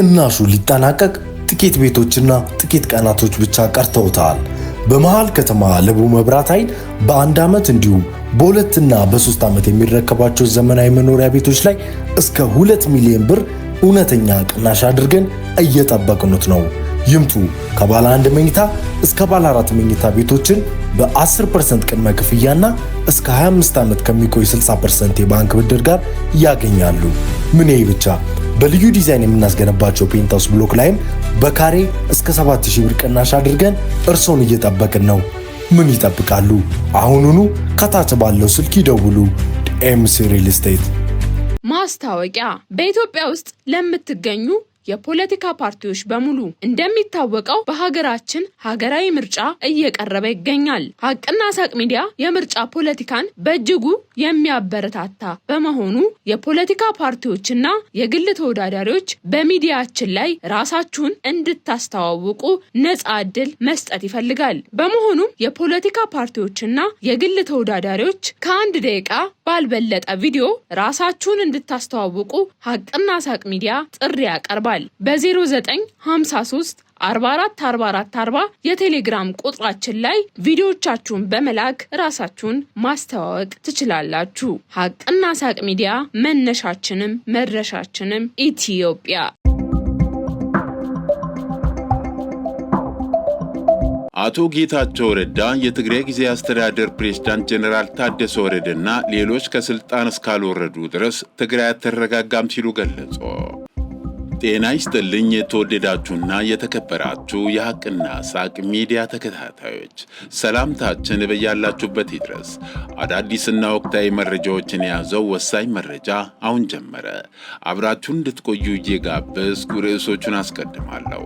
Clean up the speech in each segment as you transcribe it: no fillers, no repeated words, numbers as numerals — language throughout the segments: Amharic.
ቅናሹ ሊጠናቀቅ ጥቂት ቤቶችና ጥቂት ቀናቶች ብቻ ቀርተውታል። በመሃል ከተማ ለቡ መብራት ኃይል በአንድ ዓመት እንዲሁም በሁለትና በ3 ዓመት የሚረከባቸው ዘመናዊ መኖሪያ ቤቶች ላይ እስከ 2 ሚሊዮን ብር እውነተኛ ቅናሽ አድርገን እየጠበቅኑት ነው። ይምጡ። ከባለ 1 መኝታ እስከ ባለ 4 መኝታ ቤቶችን በ10% ቅድመ ክፍያና እስከ 25 ዓመት ከሚቆይ 60% የባንክ ብድር ጋር ያገኛሉ። ምን ይሄ ብቻ! በልዩ ዲዛይን የምናስገነባቸው ፔንታውስ ብሎክ ላይም በካሬ እስከ 7000 ብር ቅናሽ አድርገን እርሶን እየጠበቅን ነው። ምን ይጠብቃሉ? አሁኑኑ ከታች ባለው ስልክ ይደውሉ። ዲኤምሲ ሪል ስቴት። ማስታወቂያ በኢትዮጵያ ውስጥ ለምትገኙ የፖለቲካ ፓርቲዎች በሙሉ እንደሚታወቀው በሀገራችን ሀገራዊ ምርጫ እየቀረበ ይገኛል። ሀቅና ሳቅ ሚዲያ የምርጫ ፖለቲካን በእጅጉ የሚያበረታታ በመሆኑ የፖለቲካ ፓርቲዎችና የግል ተወዳዳሪዎች በሚዲያችን ላይ ራሳችሁን እንድታስተዋውቁ ነፃ ዕድል መስጠት ይፈልጋል። በመሆኑም የፖለቲካ ፓርቲዎችና የግል ተወዳዳሪዎች ከ1 ደቂቃ ባልበለጠ ቪዲዮ ራሳችሁን እንድታስተዋውቁ ሀቅና ሳቅ ሚዲያ ጥሪ ያቀርባል። በ0953 44 44 40 የቴሌግራም ቁጥራችን ላይ ቪዲዮቻችሁን በመላክ ራሳችሁን ማስተዋወቅ ትችላላችሁ። ሀቅና ሳቅ ሚዲያ መነሻችንም መድረሻችንም ኢትዮጵያ። አቶ ጌታቸው ረዳ የትግራይ ጊዜያዊ አስተዳደር ፕሬዝዳንት ጀነራል ታደሰ ወረደና ሌሎች ከስልጣን እስካልወረዱ ድረስ ትግራይ አትረጋጋም ሲሉ ገለጹ። ጤና ይስጥልኝ የተወደዳችሁና የተከበራችሁ የሐቅና ሳቅ ሚዲያ ተከታታዮች፣ ሰላምታችን በያላችሁበት ይድረስ። አዳዲስና ወቅታዊ መረጃዎችን የያዘው ወሳኝ መረጃ አሁን ጀመረ። አብራችሁን እንድትቆዩ እየጋበዝኩ ርዕሶቹን አስቀድማለሁ።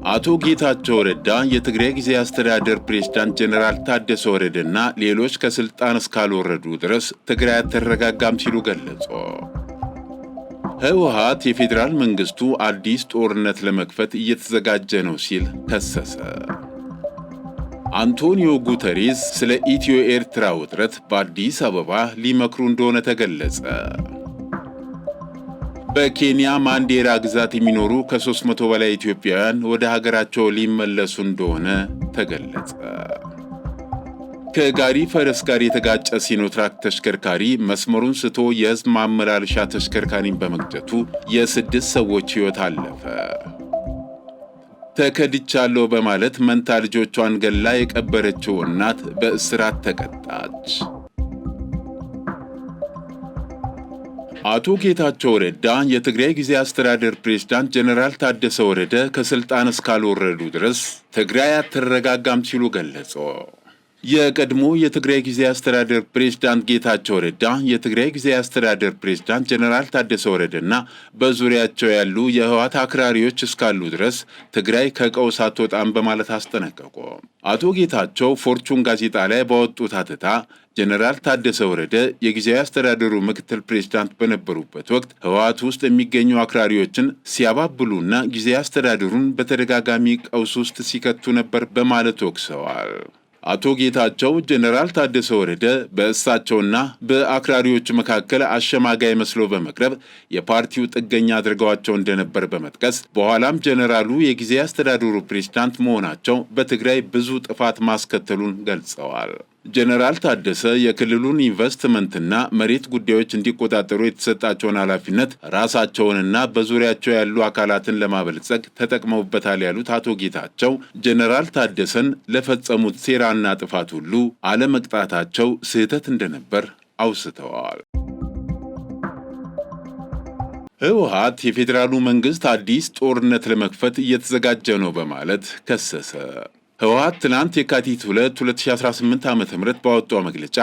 አቶ ጌታቸው ረዳ የትግራይ ጊዜያዊ አስተዳደር ፕሬዝዳንት ጀነራል ታደሰ ወረደና ሌሎች ከስልጣን እስካልወረዱ ድረስ ትግራይ አትረጋጋም ሲሉ ገለጹ። ህወሓት የፌዴራል መንግስቱ አዲስ ጦርነት ለመክፈት እየተዘጋጀ ነው ሲል ከሰሰ። አንቶኒዮ ጉተሬስ ስለ ኢትዮ ኤርትራ ውጥረት በአዲስ አበባ ሊመክሩ እንደሆነ ተገለጸ። በኬንያ ማንዴራ ግዛት የሚኖሩ ከ300 በላይ ኢትዮጵያውያን ወደ ሀገራቸው ሊመለሱ እንደሆነ ተገለጸ። ከጋሪ ፈረስ ጋር የተጋጨ ሲኖትራክ ተሽከርካሪ መስመሩን ስቶ የህዝብ ማመላለሻ ተሽከርካሪን በመግጨቱ የ6 ሰዎች ሕይወት አለፈ። ተከድቻለሁ በማለት መንታ ልጆቿን ገላ የቀበረችው እናት በእስራት ተቀጣች። አቶ ጌታቸው ረዳ የትግራይ ጊዜያዊ አስተዳደር ፕሬዝዳንት ጀነራል ታደሰ ወረደ ከስልጣን እስካልወረዱ ድረስ ትግራይ አትረጋጋም ሲሉ ገለጹ። የቀድሞ የትግራይ ጊዜያዊ አስተዳደር ፕሬዝዳንት ጌታቸው ረዳ የትግራይ ጊዜያዊ አስተዳደር ፕሬዝዳንት ጀነራል ታደሰ ወረደና በዙሪያቸው ያሉ የህወሓት አክራሪዎች እስካሉ ድረስ ትግራይ ከቀውስ አትወጣም በማለት አስጠነቀቁ። አቶ ጌታቸው ፎርቹን ጋዜጣ ላይ ባወጡት ሐተታ ጀነራል ታደሰ ወረደ የጊዜያዊ አስተዳደሩ ምክትል ፕሬዝዳንት በነበሩበት ወቅት ህወሓት ውስጥ የሚገኙ አክራሪዎችን ሲያባብሉና ጊዜያዊ አስተዳደሩን በተደጋጋሚ ቀውስ ውስጥ ሲከቱ ነበር በማለት ወቅሰዋል። አቶ ጌታቸው ጀነራል ታደሰ ወረደ በእሳቸውና በአክራሪዎች መካከል አሸማጋይ መስሎ በመቅረብ የፓርቲው ጥገኛ አድርገዋቸው እንደነበር በመጥቀስ በኋላም ጀነራሉ የጊዜያዊ አስተዳደሩ ፕሬዝዳንት መሆናቸው በትግራይ ብዙ ጥፋት ማስከተሉን ገልጸዋል። ጀነራል ታደሰ የክልሉን ኢንቨስትመንትና መሬት ጉዳዮች እንዲቆጣጠሩ የተሰጣቸውን ኃላፊነት ራሳቸውንና በዙሪያቸው ያሉ አካላትን ለማበልጸግ ተጠቅመውበታል ያሉት አቶ ጌታቸው ጀነራል ታደሰን ለፈጸሙት ሴራና ጥፋት ሁሉ አለመቅጣታቸው ስህተት እንደነበር አውስተዋል። ህወሓት የፌዴራሉ መንግስት አዲስ ጦርነት ለመክፈት እየተዘጋጀ ነው በማለት ከሰሰ። ህወሓት ትናንት የካቲት 2 2018 ዓ.ም ባወጣው መግለጫ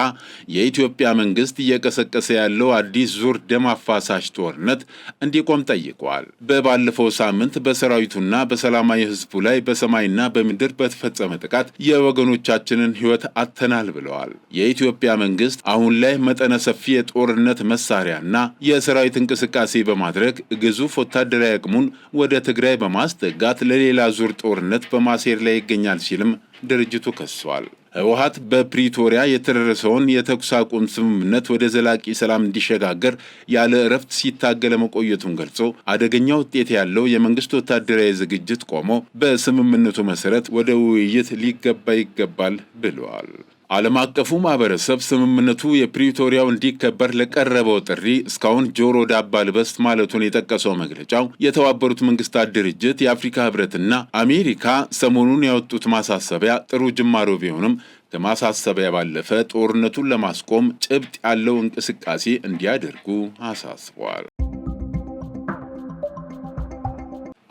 የኢትዮጵያ መንግስት እየቀሰቀሰ ያለው አዲስ ዙር ደም አፋሳሽ ጦርነት እንዲቆም ጠይቋል። በባለፈው ሳምንት በሰራዊቱና በሰላማዊ ህዝቡ ላይ በሰማይና በምድር በተፈጸመ ጥቃት የወገኖቻችንን ህይወት አጥተናል ብለዋል። የኢትዮጵያ መንግስት አሁን ላይ መጠነ ሰፊ የጦርነት መሳሪያና የሰራዊት እንቅስቃሴ በማድረግ ግዙፍ ወታደራዊ አቅሙን ወደ ትግራይ በማስጠጋት ለሌላ ዙር ጦርነት በማሴር ላይ ይገኛል ሲልም ድርጅቱ ከሷል። ህወሓት በፕሪቶሪያ የተደረሰውን የተኩስ አቁም ስምምነት ወደ ዘላቂ ሰላም እንዲሸጋገር ያለ እረፍት ሲታገለ መቆየቱን ገልጾ አደገኛ ውጤት ያለው የመንግስት ወታደራዊ ዝግጅት ቆሞ በስምምነቱ መሰረት ወደ ውይይት ሊገባ ይገባል ብለዋል። ዓለም አቀፉ ማህበረሰብ ስምምነቱ የፕሪቶሪያው እንዲከበር ለቀረበው ጥሪ እስካሁን ጆሮ ዳባ ልበስ ማለቱን የጠቀሰው መግለጫው የተባበሩት መንግስታት ድርጅት፣ የአፍሪካ ህብረትና አሜሪካ ሰሞኑን ያወጡት ማሳሰቢያ ጥሩ ጅማሮ ቢሆንም ከማሳሰቢያ ባለፈ ጦርነቱን ለማስቆም ጭብጥ ያለው እንቅስቃሴ እንዲያደርጉ አሳስቧል።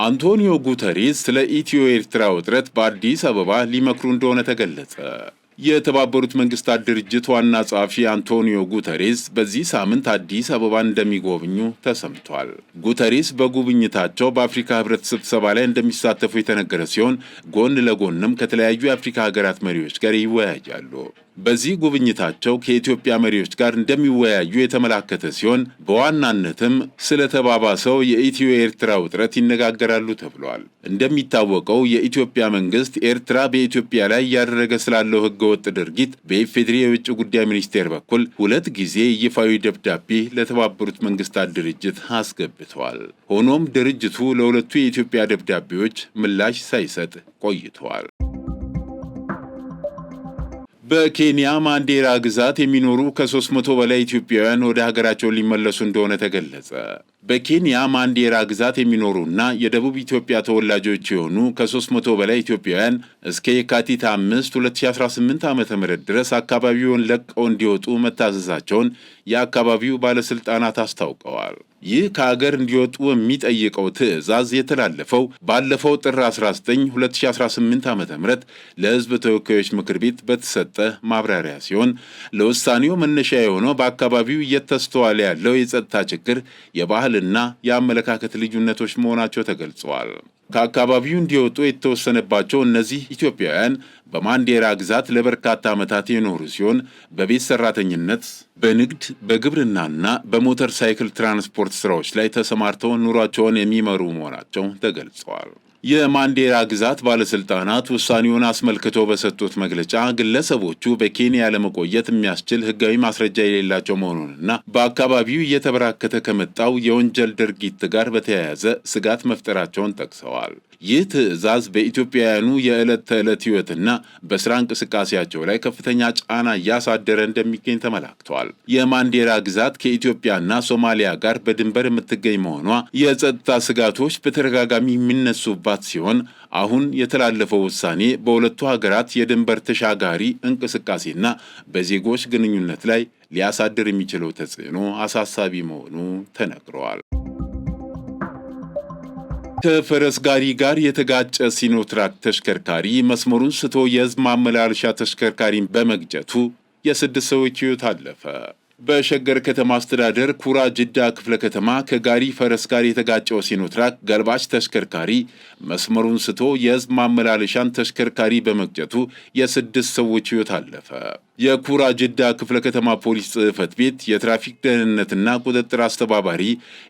አንቶኒዮ ጉተሬስ ስለ ኢትዮ ኤርትራ ውጥረት በአዲስ አበባ ሊመክሩ እንደሆነ ተገለጸ። የተባበሩት መንግስታት ድርጅት ዋና ጸሐፊ አንቶኒዮ ጉተሬስ በዚህ ሳምንት አዲስ አበባን እንደሚጎበኙ ተሰምቷል። ጉተሬስ በጉብኝታቸው በአፍሪካ ህብረት ስብሰባ ላይ እንደሚሳተፉ የተነገረ ሲሆን ጎን ለጎንም ከተለያዩ የአፍሪካ ሀገራት መሪዎች ጋር ይወያያሉ። በዚህ ጉብኝታቸው ከኢትዮጵያ መሪዎች ጋር እንደሚወያዩ የተመላከተ ሲሆን በዋናነትም ስለተባባሰው የኢትዮ ኤርትራ ውጥረት ይነጋገራሉ ተብሏል። እንደሚታወቀው የኢትዮጵያ መንግስት ኤርትራ በኢትዮጵያ ላይ እያደረገ ስላለው ህገወጥ ድርጊት በኢፌዴሪ የውጭ ጉዳይ ሚኒስቴር በኩል 2 ጊዜ ይፋዊ ደብዳቤ ለተባበሩት መንግስታት ድርጅት አስገብተዋል። ሆኖም ድርጅቱ ለሁለቱ የኢትዮጵያ ደብዳቤዎች ምላሽ ሳይሰጥ ቆይተዋል። በኬንያ ማንዴራ ግዛት የሚኖሩ ከ300 በላይ ኢትዮጵያውያን ወደ ሀገራቸው ሊመለሱ እንደሆነ ተገለጸ። በኬንያ ማንዴራ ግዛት የሚኖሩና የደቡብ ኢትዮጵያ ተወላጆች የሆኑ ከ300 በላይ ኢትዮጵያውያን እስከ የካቲት 5 2018 ዓ.ም ድረስ አካባቢውን ለቀው እንዲወጡ መታዘዛቸውን የአካባቢው ባለስልጣናት አስታውቀዋል። ይህ ከሀገር እንዲወጡ የሚጠይቀው ትዕዛዝ የተላለፈው ባለፈው ጥር 19 2018 ዓ.ም ለሕዝብ ተወካዮች ምክር ቤት በተሰጠ ማብራሪያ ሲሆን ለውሳኔው መነሻ የሆነው በአካባቢው እየተስተዋለ ያለው የጸጥታ ችግር፣ የባህልና የአመለካከት ልዩነቶች መሆናቸው ተገልጸዋል። ከአካባቢው እንዲወጡ የተወሰነባቸው እነዚህ ኢትዮጵያውያን በማንዴራ ግዛት ለበርካታ ዓመታት የኖሩ ሲሆን በቤት ሰራተኝነት፣ በንግድ፣ በግብርናና በሞተር ሳይክል ትራንስፖርት ስራዎች ላይ ተሰማርተው ኑሯቸውን የሚመሩ መሆናቸው ተገልጸዋል። የማንዴራ ግዛት ባለስልጣናት ውሳኔውን አስመልክቶ በሰጡት መግለጫ ግለሰቦቹ በኬንያ ለመቆየት የሚያስችል ሕጋዊ ማስረጃ የሌላቸው መሆኑንና በአካባቢው እየተበራከተ ከመጣው የወንጀል ድርጊት ጋር በተያያዘ ስጋት መፍጠራቸውን ጠቅሰዋል። ይህ ትዕዛዝ በኢትዮጵያውያኑ የዕለት ተዕለት ሕይወትና በስራ እንቅስቃሴያቸው ላይ ከፍተኛ ጫና እያሳደረ እንደሚገኝ ተመላክቷል። የማንዴራ ግዛት ከኢትዮጵያና ሶማሊያ ጋር በድንበር የምትገኝ መሆኗ የጸጥታ ስጋቶች በተደጋጋሚ የሚነሱባት ሲሆን አሁን የተላለፈው ውሳኔ በሁለቱ ሀገራት የድንበር ተሻጋሪ እንቅስቃሴና በዜጎች ግንኙነት ላይ ሊያሳድር የሚችለው ተጽዕኖ አሳሳቢ መሆኑ ተነግረዋል። ከፈረስ ጋሪ ጋር የተጋጨ ሲኖትራክ ተሽከርካሪ መስመሩን ስቶ የህዝብ ማመላለሻ ተሽከርካሪን በመግጨቱ የ6 ሰዎች ሕይወት አለፈ። በሸገር ከተማ አስተዳደር ኩራ ጅዳ ክፍለ ከተማ ከጋሪ ፈረስ ጋር የተጋጨው ሲኖትራክ ገልባጭ ተሽከርካሪ መስመሩን ስቶ የህዝብ ማመላለሻን ተሽከርካሪ በመግጨቱ የ6 ሰዎች ሕይወት አለፈ። የኩራ ጅዳ ክፍለ ከተማ ፖሊስ ጽሕፈት ቤት የትራፊክ ደህንነትና ቁጥጥር አስተባባሪ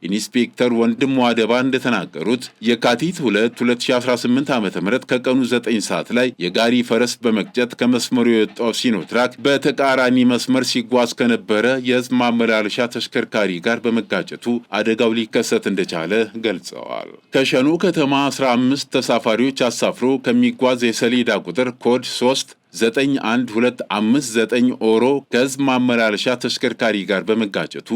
ኢንስፔክተር ወንድሙ አደባ እንደተናገሩት የካቲት 2 2018 ዓ.ም ከቀኑ 9 ሰዓት ላይ የጋሪ ፈረስ በመግጨት ከመስመሩ የወጣው ሲኖትራክ በተቃራኒ መስመር ሲጓዝ ከነበረ የህዝብ ማመላለሻ ተሽከርካሪ ጋር በመጋጨቱ አደጋው ሊከሰት እንደቻለ ገልጸዋል። ከሸኖ ከተማ 15 ተሳፋሪዎች አሳፍሮ ከሚጓዝ የሰሌዳ ቁጥር ኮድ 39129 ኦሮ ከህዝብ ማመላለሻ ተሽከርካሪ ጋር በመጋጨቱ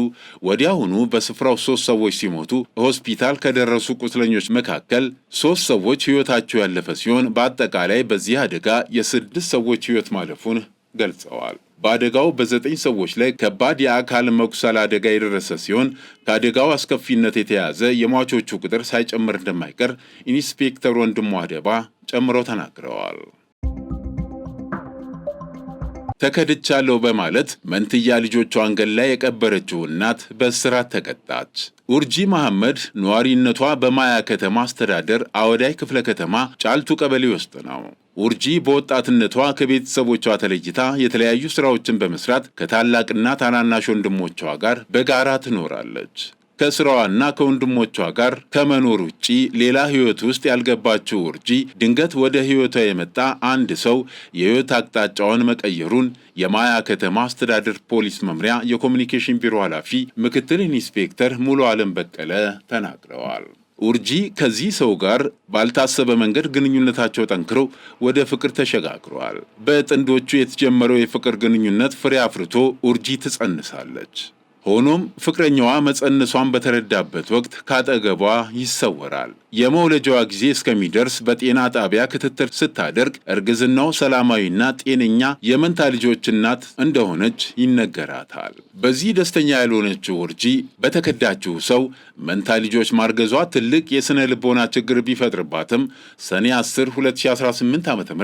ወዲያውኑ በስፍራው 3 ሰዎች ሲሞቱ ሆስፒታል ከደረሱ ቁስለኞች መካከል 3 ሰዎች ሕይወታቸው ያለፈ ሲሆን በአጠቃላይ በዚህ አደጋ የ6 ሰዎች ሕይወት ማለፉን ገልጸዋል። በአደጋው በ9 ሰዎች ላይ ከባድ የአካል መቁሰል አደጋ የደረሰ ሲሆን ከአደጋው አስከፊነት የተያዘ የሟቾቹ ቁጥር ሳይጨምር እንደማይቀር ኢንስፔክተር ወንድሙ አደባ ጨምረው ተናግረዋል። ተከድቻለሁ በማለት መንትያ ልጆቿን ገላ የቀበረችው እናት በእስራት ተቀጣች። ኡርጂ መሐመድ ነዋሪነቷ በማያ ከተማ አስተዳደር አወዳይ ክፍለ ከተማ ጫልቱ ቀበሌ ውስጥ ነው። ኡርጂ በወጣትነቷ ከቤተሰቦቿ ተለይታ የተለያዩ ስራዎችን በመስራት ከታላቅና ታናናሽ ወንድሞቿ ጋር በጋራ ትኖራለች። ከስራዋና ከወንድሞቿ ጋር ከመኖር ውጪ ሌላ ህይወት ውስጥ ያልገባችው ውርጂ ድንገት ወደ ህይወቷ የመጣ አንድ ሰው የህይወት አቅጣጫውን መቀየሩን የማያ ከተማ አስተዳደር ፖሊስ መምሪያ የኮሙኒኬሽን ቢሮ ኃላፊ ምክትል ኢንስፔክተር ሙሉ ዓለም በቀለ ተናግረዋል። ውርጂ ከዚህ ሰው ጋር ባልታሰበ መንገድ ግንኙነታቸው ጠንክረው ወደ ፍቅር ተሸጋግረዋል። በጥንዶቹ የተጀመረው የፍቅር ግንኙነት ፍሬ አፍርቶ ውርጂ ትጸንሳለች። ሆኖም ፍቅረኛዋ መጸነሷን በተረዳበት ወቅት ካጠገቧ ይሰወራል። የመውለጃዋ ጊዜ እስከሚደርስ በጤና ጣቢያ ክትትል ስታደርግ እርግዝናው ሰላማዊና ጤነኛ የመንታ ልጆች እናት እንደሆነች ይነገራታል። በዚህ ደስተኛ ያልሆነችው ውርጂ በተከዳችው ሰው መንታ ልጆች ማርገዟ ትልቅ የስነ ልቦና ችግር ቢፈጥርባትም ሰኔ 10 2018 ዓ.ም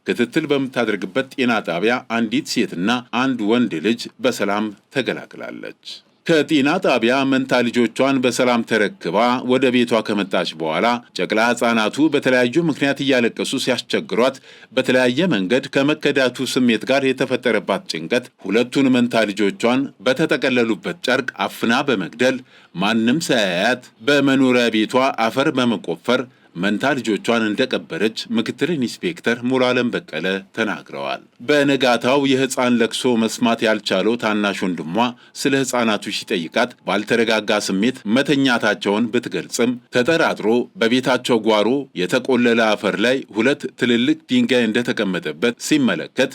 ክትትል በምታደርግበት ጤና ጣቢያ አንዲት ሴትና አንድ ወንድ ልጅ በሰላም ተገላግላለች። ከጤና ጣቢያ መንታ ልጆቿን በሰላም ተረክባ ወደ ቤቷ ከመጣች በኋላ ጨቅላ ሕፃናቱ በተለያዩ ምክንያት እያለቀሱ ሲያስቸግሯት በተለያየ መንገድ ከመከዳቱ ስሜት ጋር የተፈጠረባት ጭንቀት ሁለቱን መንታ ልጆቿን በተጠቀለሉበት ጨርቅ አፍና በመግደል ማንም ሳያያት በመኖሪያ ቤቷ አፈር በመቆፈር መንታ ልጆቿን እንደቀበረች ምክትል ኢንስፔክተር ሙሉ ዓለም በቀለ ተናግረዋል። በነጋታው የሕፃን ለቅሶ መስማት ያልቻለው ታናሽ ወንድሟ ስለ ሕፃናቱ ሲጠይቃት ባልተረጋጋ ስሜት መተኛታቸውን ብትገልጽም ተጠራጥሮ በቤታቸው ጓሮ የተቆለለ አፈር ላይ 2 ትልልቅ ድንጋይ እንደተቀመጠበት ሲመለከት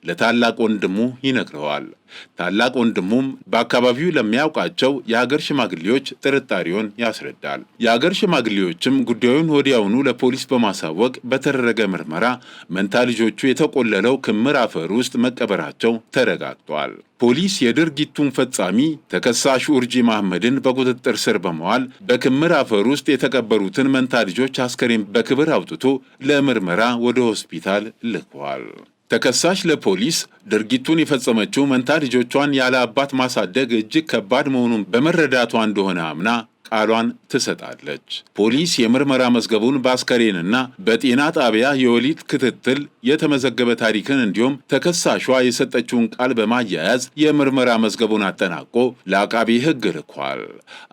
ለታላቅ ወንድሙ ይነግረዋል። ታላቅ ወንድሙም በአካባቢው ለሚያውቃቸው የሀገር ሽማግሌዎች ጥርጣሬውን ያስረዳል። የሀገር ሽማግሌዎችም ጉዳዩን ወዲያውኑ ለፖሊስ በማሳወቅ በተደረገ ምርመራ መንታ ልጆቹ የተቆለለው ክምር አፈር ውስጥ መቀበራቸው ተረጋግጧል። ፖሊስ የድርጊቱን ፈጻሚ ተከሳሽ ውርጂ መሐመድን በቁጥጥር ስር በመዋል በክምር አፈር ውስጥ የተቀበሩትን መንታ ልጆች አስከሬን በክብር አውጥቶ ለምርመራ ወደ ሆስፒታል ልኳል። ተከሳሽ ለፖሊስ ድርጊቱን የፈጸመችው መንታ ልጆቿን ያለ አባት ማሳደግ እጅግ ከባድ መሆኑን በመረዳቷ እንደሆነ አምና ቃሏን ትሰጣለች። ፖሊስ የምርመራ መዝገቡን በአስከሬንና በጤና ጣቢያ የወሊድ ክትትል የተመዘገበ ታሪክን እንዲሁም ተከሳሿ የሰጠችውን ቃል በማያያዝ የምርመራ መዝገቡን አጠናቆ ለአቃቢ ሕግ ልኳል።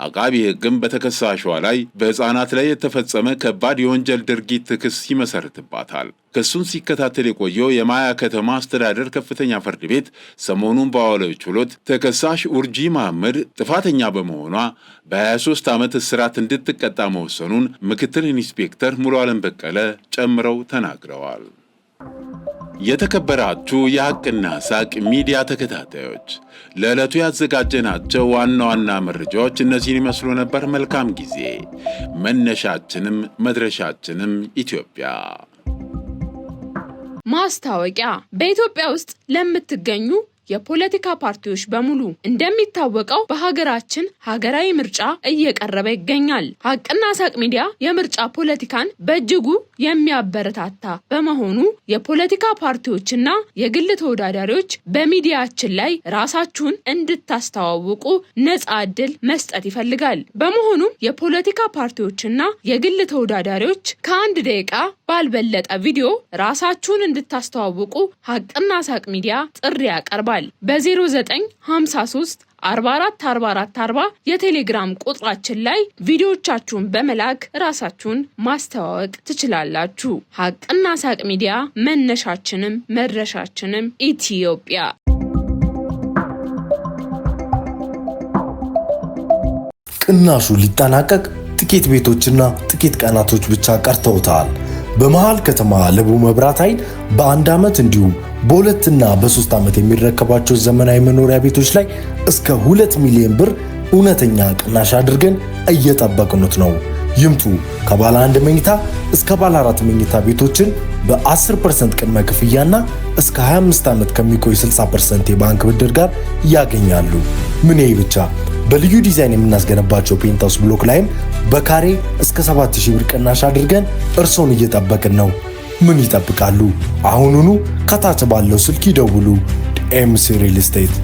አቃቢ ሕግም በተከሳሿ ላይ በሕፃናት ላይ የተፈጸመ ከባድ የወንጀል ድርጊት ክስ ይመሰርትባታል። ክሱን ሲከታተል የቆየው የማያ ከተማ አስተዳደር ከፍተኛ ፍርድ ቤት ሰሞኑን በዋለው ችሎት ተከሳሽ ውርጂ መሐመድ ጥፋተኛ በመሆኗ በ23 ዓመት እስራት እንድትቀጣ መወሰኑን ምክትል ኢንስፔክተር ሙሉ ዓለም በቀለ ጨምረው ተናግረዋል። የተከበራችሁ የሐቅና ሳቅ ሚዲያ ተከታታዮች ለዕለቱ ያዘጋጀናቸው ዋና ዋና መረጃዎች እነዚህን ይመስሉ ነበር። መልካም ጊዜ። መነሻችንም መድረሻችንም ኢትዮጵያ። ማስታወቂያ በኢትዮጵያ ውስጥ ለምትገኙ የፖለቲካ ፓርቲዎች በሙሉ እንደሚታወቀው በሀገራችን ሀገራዊ ምርጫ እየቀረበ ይገኛል። ሐቅና ሳቅ ሚዲያ የምርጫ ፖለቲካን በእጅጉ የሚያበረታታ በመሆኑ የፖለቲካ ፓርቲዎችና የግል ተወዳዳሪዎች በሚዲያችን ላይ ራሳችሁን እንድታስተዋውቁ ነፃ ዕድል መስጠት ይፈልጋል። በመሆኑም የፖለቲካ ፓርቲዎችና የግል ተወዳዳሪዎች ከ1 ደቂቃ ባልበለጠ ቪዲዮ ራሳችሁን እንድታስተዋውቁ ሐቅና ሳቅ ሚዲያ ጥሪ ያቀርባል። በ0953 444440 የቴሌግራም ቁጥራችን ላይ ቪዲዮቻችሁን በመላክ ራሳችሁን ማስተዋወቅ ትችላላችሁ። ሐቅና ሳቅ ሚዲያ መነሻችንም መድረሻችንም ኢትዮጵያ። ቅናሹ ሊጠናቀቅ ጥቂት ቤቶችና ጥቂት ቀናቶች ብቻ ቀርተውታል። በመሃል ከተማ ለቡ መብራት ኃይል በ1 ዓመት እንዲሁም በ2 እና በ3 ዓመት የሚረከባቸው ዘመናዊ መኖሪያ ቤቶች ላይ እስከ 2 ሚሊዮን ብር እውነተኛ ቅናሽ አድርገን እየጠበቅኑት ነው። ይምጡ። ከባለ 1 መኝታ እስከ ባለ 4 መኝታ ቤቶችን በ10% ቅድመ ክፍያና እስከ 25 ዓመት ከሚቆይ 60% የባንክ ብድር ጋር ያገኛሉ። ምን ይሄ ብቻ! በልዩ ዲዛይን የምናስገነባቸው ፔንታውስ ብሎክ ላይም በካሬ እስከ 7000 ብር ቅናሽ አድርገን እርሶን እየጠበቅን ነው። ምን ይጠብቃሉ? አሁኑኑ ከታች ባለው ስልክ ይደውሉ። ኤምሲ ሪል ስቴት